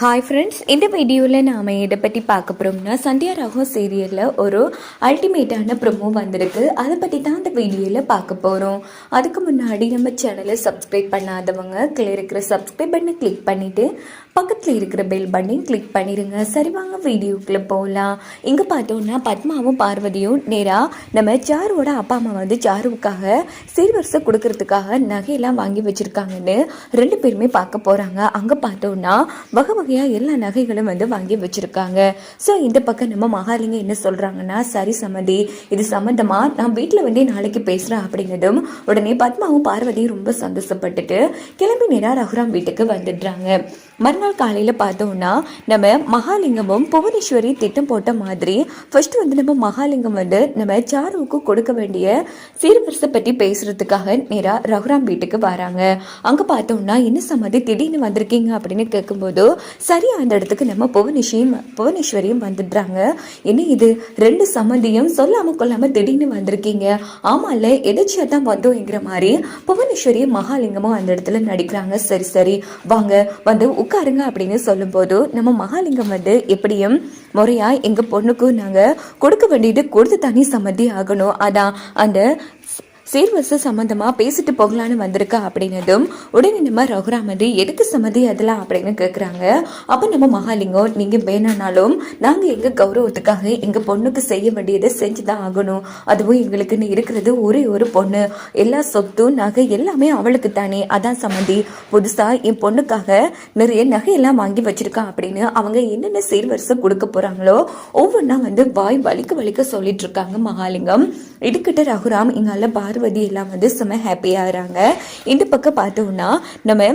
Hi friends, இந்த வீடியோவில் நாம் எதை பற்றி பார்க்க போகிறோம்னா சந்தியா ராகம் சீரியலில் ஒரு அல்டிமேட்டான ப்ரோமோ வந்திருக்கு. அதை பற்றி தான் இந்த வீடியோவில் பார்க்க போகிறோம். அதுக்கு முன்னாடி நம்ம சேனலை சப்ஸ்கிரைப் பண்ணாதவங்க கீழே இருக்கிற சப்ஸ்கிரைப் பட்டனை கிளிக் பண்ணிவிட்டு பக்கத்தில் இருக்கிற பெல் பட்டனையும் கிளிக் பண்ணிடுங்க. சரி, வாங்க வீடியோக்குள்ளே போகலாம். இங்கே பார்த்தோன்னா பத்மாவும் பார்வதியும் நேராக நம்ம சாருவோட அப்பா அம்மா வந்து சாருவுக்காக சீர்வரிசை கொடுக்கறதுக்காக நகையெல்லாம் வாங்கி வச்சுருக்காங்கன்னு ரெண்டு பேருமே பார்க்க போகிறாங்க. அங்கே பார்த்தோன்னா வகை வகையாக எல்லா நகைகளும் வந்து வாங்கி வச்சுருக்காங்க. ஸோ இந்த பக்கம் நம்ம மகாலிங்கம் என்ன சொல்கிறாங்கன்னா, சரி சம்மந்தி, இது சம்மந்தமாக நான் வீட்டில் வந்து நாளைக்கு பேசுகிறேன் அப்படின்னதும் உடனே பத்மாவும் பார்வதியும் ரொம்ப சந்தோஷப்பட்டுட்டு கிளம்பி நேராக ரகுராம் வீட்டுக்கு வந்துடுறாங்க. மறுநாள் காலையில் பார்த்தோம்னா நம்ம மகாலிங்கமும் புவனேஸ்வரி திட்டம் போட்ட மாதிரி ஃபர்ஸ்ட் வந்து நம்ம மகாலிங்கம் வந்து நம்ம சாருவுக்கு கொடுக்க வேண்டிய சீர்வரிசை பற்றி பேசுறதுக்காக நேராக ரகுராம் வீட்டுக்கு வராங்க. அங்கே பார்த்தோம்னா என்ன சம்மதி திடீர்னு வந்திருக்கீங்க அப்படின்னு கேட்கும்போது சரியா அந்த இடத்துக்கு நம்ம புவனேஸ்வரியும் வந்துடுறாங்க. என்ன இது ரெண்டு சம்மதியும் சொல்லாம கொள்ளாம திடீர்னு வந்திருக்கீங்க? ஆமா இல்ல, எதிர்ச்சியா தான் வந்தோங்கிற மாதிரி புவனேஸ்வரியும் மகாலிங்கமும் அந்த இடத்துல நடிக்கிறாங்க. சரி சரி வாங்க வந்து உட்காருங்க அப்படின்னு சொல்லும்போது நம்ம மகாலிங்கம் வந்து எப்படியும் முறையா எங்க பொண்ணுக்கும் நாங்க கொடுக்க வேண்டியது கொடுத்து தனி சம்மதி ஆகணும், அதான் அந்த சீர்வரிசை சம்மந்தமா பேசிட்டு போகலான்னு வந்திருக்கா அப்படின்னதும் உடனே நம்ம ரகுராம் வந்து எதுக்கு சம்மதி அதெல்லாம் அப்படின்னு கேட்குறாங்க. அப்போ நம்ம மகாலிங்கம், நீங்கள் வேணானாலும் நாங்கள் எங்கள் கௌரவத்துக்காக எங்கள் பொண்ணுக்கு செய்ய வேண்டியதை செஞ்சு தான் ஆகணும். அதுவும் எங்களுக்குன்னு இருக்கிறது ஒரே ஒரு பொண்ணு, எல்லா சொத்தும் நகை எல்லாமே அவளுக்கு தானே, அதான் சம்மதி. புதுசாக என் பொண்ணுக்காக நிறைய நகையெல்லாம் வாங்கி வச்சிருக்கா அப்படின்னு அவங்க என்னென்ன சீர்வரிசை கொடுக்க போகிறாங்களோ ஒவ்வொன்றா வந்து வாய் வலிக்க சொல்லிட்டு இருக்காங்க மகாலிங்கம். இதுக்கிட்ட ரகுராம் இங்கால பார்வதி எல்லாம் வந்து செம்ம ஹாப்பியாகிறாங்க. இந்த பக்கம் பார்த்தோம்னா நம்ம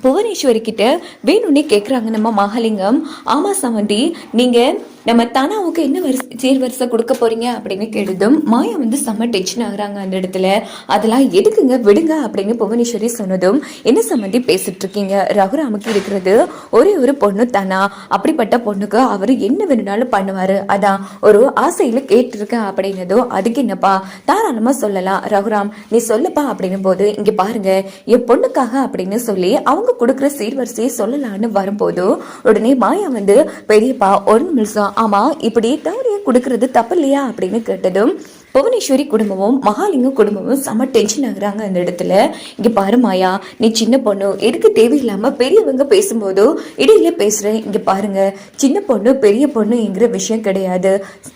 புவனேஸ்வரி கிட்ட வேணும்னே கேட்குறாங்க நம்ம மகாலிங்கம். ஆமா சமந்தி, நீங்கள் நம்ம தானாவுக்கு என்ன சீர்வரிசை கொடுக்க போறீங்க அப்படின்னு கேட்டதும் மாயா வந்து செம்ம டென்ஷன் ஆகுறாங்க அந்த இடத்துல. அதெல்லாம் எதுக்குங்க, விடுங்க அப்படின்னு புவனேஸ்வரி சொன்னதும் என்ன சம்மந்தி பேசிட்டு இருக்கீங்க? ரகுராமுக்கு இருக்கிறது ஒரே ஒரு பொண்ணு தானா, அப்படிப்பட்ட பொண்ணுக்கு அவர் என்ன வேணும்னாலும் பண்ணுவாரு, அதான் ஒரு ஆசையில கேட்டிருக்கேன் அப்படின்னதும் அதுக்கு என்னப்பா தாராளமா சொல்லலாம் ரகுராம், நீ சொல்லப்பா அப்படின்னும் போது இங்க பாருங்க என் பொண்ணுக்காக அப்படின்னு சொல்லி அவங்க கொடுக்குற சீர்வரிசையை சொல்லலான்னு வரும்போது உடனே மாயா வந்து பெரியப்பா ஒரு நிமிஷம், ஆமா இப்படி தவறிய கொடுக்கறது தப்பு இல்லையா அப்படின்னு கேட்டதும் புவனேஸ்வரி குடும்பமும் மகாலிங்கம் குடும்பமும் செம்ம டென்ஷன் ஆகுறாங்க அந்த இடத்துல. இங்க பாரு மாயா, நீ சின்ன பொண்ணு, எதுக்கு தேவையில்லாம பெரியவங்க பேசும்போதோ இடையில பேசுறேன். இங்க பாருங்க, சின்ன பொண்ணு பெரிய பொண்ணுங்கிற விஷயம் கிடையாது,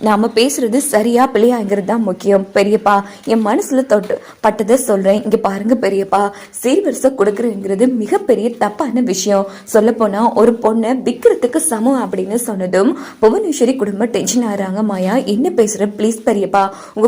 நாம பேசுறது சரியா பிள்ளையாங்கிறது தான் முக்கியம். பெரியப்பா, என் மனசுல பட்டதை சொல்றேன். இங்க பாருங்க பெரியப்பா, சீர்வரிசை கொடுக்கறதுங்கிறது மிகப்பெரிய தப்பான விஷயம். சொல்ல போனா ஒரு பொண்ணை விற்கிறதுக்கு சமம் அப்படின்னு சொன்னதும் புவனேஸ்வரி குடும்பம் டென்ஷன் ஆகுறாங்க. மாயா, என்ன பேசுற ப்ளீஸ் பெரியப்பா,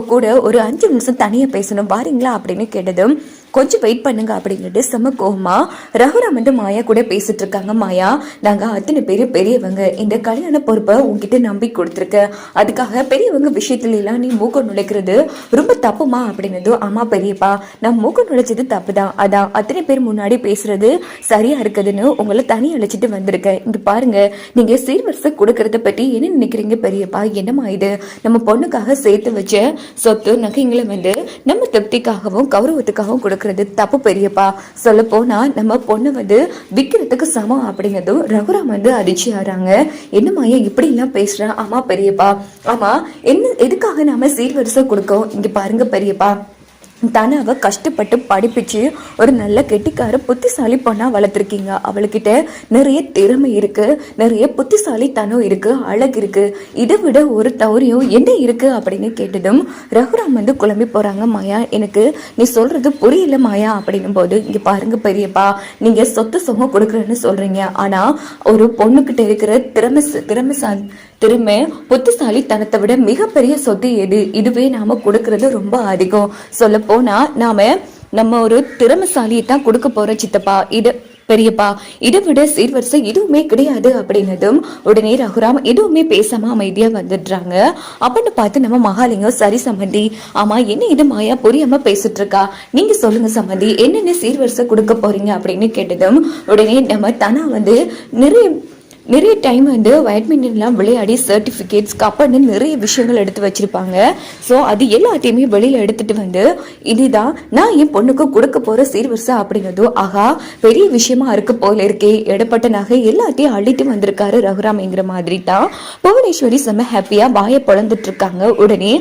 கூட ஒரு 5 நிமிஷம் தனியா பேசணும், வாரீங்களா அப்படின்னு கேட்டதும் கொஞ்சம் வெயிட் பண்ணுங்க அப்படின்ட்டு செம்ம கோவமா ரகுராம் வந்து மாயா கூட பேசிட்டு இருக்காங்க. மாயா, நாங்க அத்தனை பேரு பெரியவங்க, இந்த கல்யாண பொறுப்பை உங்ககிட்ட நம்பி கொடுத்துருக்க, அதுக்காக பெரியவங்க விஷயத்துல எல்லாம் நீ மூக்கம் நுழைக்கிறது ரொம்ப தப்புமா அப்படின்னது. ஆமா பெரியப்பா, நான் மூக்கம் நுழைச்சது தப்புதான், அதான் அத்தனை பேர் முன்னாடி பேசுறது சரியா இருக்குதுன்னு உங்களை தனி அழைச்சிட்டு வந்திருக்கேன். இங்க பாருங்க, நீங்க சீர்வரிசை கொடுக்கறத பத்தி என்ன நினைக்கிறீங்க பெரியப்பா? என்னமா இது, நம்ம பொண்ணுக்காக சேர்த்து வச்ச சொத்து நகைங்களை வந்து நம்ம திருப்திக்காகவும் கௌரவத்துக்காகவும் கொடுக்க தப்பு பெரியப்பா. சொல்ல போனா நம்ம பொண்ணு வந்து விற்கிறதுக்கு சமம் அப்படிங்கிறதும் ரகுராம் வந்து அதிர்ச்சி ஆறாங்க. என்ன மாயா இப்படி எல்லாம் பேசுறேன்? ஆமா பெரியப்பா, ஆமா என்ன எதுக்காக நாம சீர்வரிசை கொடுக்கோம்? இங்க பாருங்க பெரியப்பா, தானாவை கஷ்டப்பட்டு படிப்பிச்சு ஒரு நல்ல கெட்டிக்கார புத்திசாலி பொண்ணா வளர்த்துருக்கீங்க. அவளுக்கிட்ட நிறைய திறமை இருக்கு, நிறைய புத்திசாலித்தனம் இருக்கு, அழகு இருக்கு, இதை விட ஒரு தவறையும் என்ன இருக்கு அப்படின்னு கேட்டதும் ரகுராம் வந்து குழம்பி போறாங்க. மாயா, எனக்கு நீ சொல்றது புரியல மாயா அப்படின்னும் போது இங்க பாருங்க பெரியப்பா, நீங்க சொத்து சொகம் கொடுக்குறேன்னு சொல்றீங்க, ஆனா ஒரு பொண்ணுகிட்ட இருக்கிற திறமை புத்திசாலித்தனத்தை விட மிகப்பெரிய சொத்து எது? இதுவே நாம கொடுக்கறது ரொம்ப அதிகம். சொல்ல போனா நம்ம ஒரு திறமைசாலியை தான் கொடுக்க போறோம் சித்தப்பா, இது பெரியப்பா, இதை விட சீர்வரிசை எதுவுமே கிடையாது அப்படின்னதும் உடனே ரகுராம் எதுவுமே பேசாம அமைதியா வந்துடுறாங்க. அப்படின்னு பார்த்து நம்ம மகாலிங்கம், சரி சம்மந்தி, ஆமா என்ன இது மாயா புரியாம பேசிட்டு இருக்கா, நீங்க சொல்லுங்க சம்மந்தி, என்னென்ன சீர்வரிசை கொடுக்க போறீங்க அப்படின்னு கேட்டதும் உடனே நம்ம தானா வந்து நிறைய நிறைய டைம் வந்து பேட்மிண்டன்லாம் விளையாடி சர்டிஃபிகேட்ஸ் கப்பன்னு நிறைய விஷயங்கள் எடுத்து வச்சிருப்பாங்க. ஸோ அது எல்லாத்தையுமே வெளியில் எடுத்துட்டு வந்து இதுதான் நான் என் பொண்ணுக்கு கொடுக்க போகிற சீர்வரிசை அப்படிங்கிறதும் ஆகா பெரிய விஷயமா இருக்கு போல இருக்கே, இடப்பட்ட நகை எல்லாத்தையும் அள்ளிட்டு வந்திருக்காரு ரகுராம்ங்கிற மாதிரி தான் புவனேஸ்வரி செம்ம ஹாப்பியாக வாயை பொழந்துட்டு இருக்காங்க. உடனே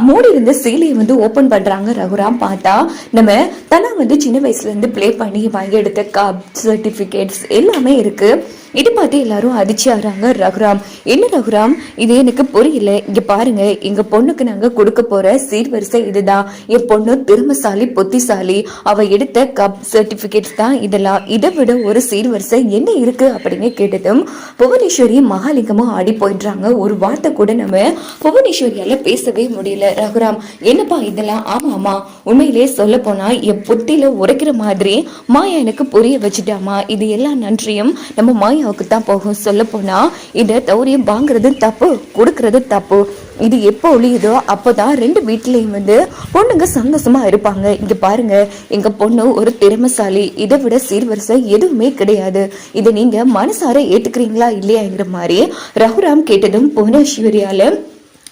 மூடி இருந்த சீலையை வந்து ஓப்பன் பண்ணுறாங்க. ரகுராம் பார்த்தா நம்ம தனா வந்து சின்ன வயசுலேருந்து ப்ளே பண்ணி வாங்கி எடுத்த கப் சர்டிஃபிகேட்ஸ் எல்லாமே இருக்கு. இது பார்த்து எல்லாரும் அதிர்ச்சி ஆகிறாங்க. ரகுராம், என்ன ரகுராம் இது எனக்கு புரியல, இங்க பாருங்க எங்க பொண்ணுக்கு நாங்க கொடுக்க போற சீர்வரிசை இதுதான். என் பொண்ணு திறமசாலி புத்திசாலி, அவ எடுத்த கப் சர்டிபிகேட்ஸ் தான் இதெல்லாம், இதை விட ஒரு சீர்வரிசை என்ன இருக்கு அப்படின்னு கேட்டதும் புவனேஸ்வரி மகாலிங்கமும் ஆடி போயிடுறாங்க. ஒரு வார்த்தை கூட நம்ம புவனேஸ்வரியால பேசவே முடியல. ரகுராம், என்னப்பா இதெல்லாம்? ஆமா ஆமா, உண்மையிலே சொல்ல போனா என் புத்தியில உரைக்கிற மாதிரி மாயா எனக்கு புரிய வச்சுட்டாமா. இது எல்லா நன்றியும் நம்ம மாயாவுக்கு தான் போகும். சொல்ல போனா இதை தௌரியம் வாங்குறது தப்பு, கொடுக்கறது தப்பு. இது எப்போ ஒழியுதோ அப்போதான் ரெண்டு வீட்லயும் வந்து பொண்ணுங்க சந்தோஷமா இருப்பாங்க. இங்க பாருங்க எங்க பொண்ணு ஒரு திறமைசாலி, இதை விட சீர்வரிசை எதுவுமே கிடையாது. இதை நீங்க மனசார ஏத்துக்கிறீங்களா இல்லையாங்கிற மாதிரி ரகுராம் கேட்டதும் புவனேஸ்வரியால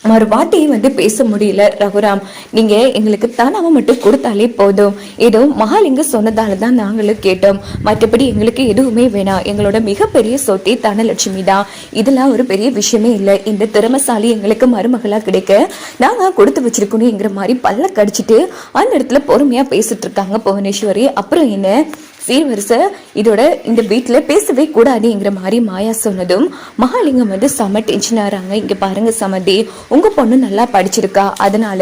மறு வார்த்தையை வந்து பேச முடியல. ரகுராம், நீங்க எங்களுக்கு தானாவை மட்டும் கொடுத்தாலே போதும், ஏதோ மகாலிங்க சொன்னதால தான் நாங்களும் கேட்டோம், மற்றபடி எங்களுக்கு எதுவுமே வேணாம். எங்களோட மிகப்பெரிய சொத்தே தனலட்சுமி தான், இதெல்லாம் ஒரு பெரிய விஷயமே இல்லை. இந்த திறமைசாலி எங்களுக்கு மருமகளா கிடைக்க நாங்க கொடுத்து வச்சிருக்கணுங்கிற மாதிரி பல்ல கடிச்சிட்டு அந்த இடத்துல பொறுமையா பேசிட்டு இருக்காங்க புவனேஸ்வரி. அப்புறம் என்ன சீர்வரிசை இதோட இந்த வீட்டில் பேசவே கூடாதுங்கிற மாதிரி மாயா சொன்னதும் மகாலிங்கம் வந்து செம டென்ஷன் ஆகிறாங்க. இங்கே பாருங்க சமந்தி, உங்கள் பொண்ணு நல்லா படிச்சிருக்கா, அதனால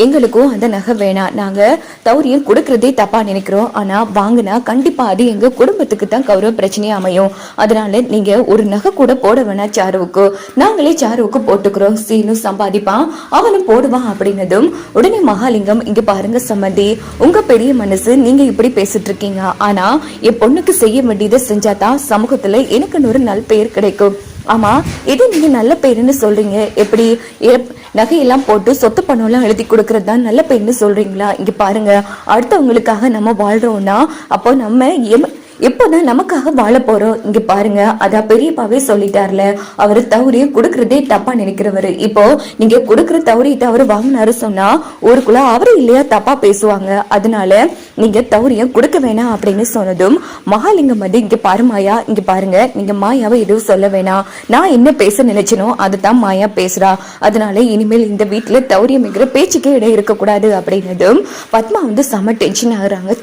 எங்களுக்கும் அந்த நகை வேணாம், நாங்கள் தௌரியம் கொடுக்கறதே தப்பாக நினைக்கிறோம், ஆனால் வாங்கினா கண்டிப்பாக அது எங்கள் குடும்பத்துக்கு தான் கௌரவ பிரச்சனையாக அமையும். அதனால நீங்கள் ஒரு நகை கூட போட வேணாம் சாருவுக்கு, நாங்களே சாருவுக்கு போட்டுக்கிறோம், சீனும் சம்பாதிப்பான் அவனும் போடுவான் அப்படின்னதும் உடனே மகாலிங்கம், இங்கே பாருங்க சமந்தி, உங்கள் பெரிய மனசு நீங்கள் இப்படி பேசிட்டு இருக்கீங்க, ஆனால் என் பொண்ணுக்கு செய்ய வேண்டியதை செஞ்சாதான் சமூகத்துல எனக்கு ஒரு நல்ல பெயர் கிடைக்கும். ஆமா, இது நீங்க நல்ல பேருன்னு சொல்றீங்க, எப்படி நகையெல்லாம் போட்டு சொத்து பணம் எல்லாம் எழுதி கொடுக்கறது தான் நல்ல பேருன்னு சொல்றீங்களா? இங்க பாருங்க, அடுத்தவங்களுக்காக நம்ம வாழ்றோம்னா அப்போ நம்ம எப்போதான் நமக்காக வாழ போறோம்? இங்க பாருங்க, அதான் பெரியப்பாவே சொல்லிட்டார்ல, அவரு தவறிய கொடுக்கறதே தப்பா நினைக்கிறவரு. இப்போ நீங்க கொடுக்கற தவறியத்தை அவரு வாங்கினாரு சொன்னா ஊருக்குள்ள அவரு இல்லையா தப்பா பேசுவாங்க, அதனால நீங்க தவறியம் கொடுக்க வேணாம் அப்படின்னு சொன்னதும் மகாலிங்கம் வந்து, இங்க பாரு மாயா, இங்க பாருங்க, நீங்க மாயாவை எதுவும் சொல்ல வேணாம், நான் என்ன பேச நினைச்சனோ அதுதான் மாயா பேசுறா, அதனால இனிமேல் இந்த வீட்டுல தௌரியம்ங்கிற பேச்சுக்கே இடம் இருக்கக்கூடாது அப்படின்னதும் பத்மா வந்து செம டென்ஷன் ஆகுறாங்க.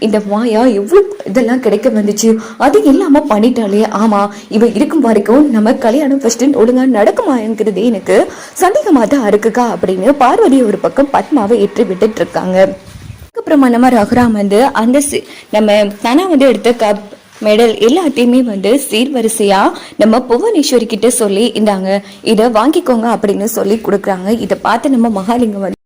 இந்த மாயா எவ்வளவு இதெல்லாம் கிடைக்க வந்துச்சு, அது இல்லாம பண்ணிட்டாலே. ஆமா, இவ இருக்கும் வரைக்கும் நம்ம கல்யாணம் ஃபர்ஸ்ட் ஒழுங்கா நடக்குமாங்கிறதே எனக்கு சந்தேகமா தான் இருக்குக்கா அப்படின்னு பார்வதி ஒரு பக்கம் பத்மாவை ஏற்றி விட்டுட்டு இருக்காங்க. அதுக்கப்புறமா நம்ம ரகுராம் வந்து அந்த நம்ம தனா வந்து எடுத்த கப் மெடல் எல்லாத்தையுமே வந்து சீர்வரிசையா நம்ம புவனேஸ்வரி கிட்ட சொல்லி இந்தாங்க இதை வாங்கிக்கோங்க அப்படின்னு சொல்லி கொடுக்குறாங்க. இதை பார்த்து நம்ம மகாலிங்கம் வந்து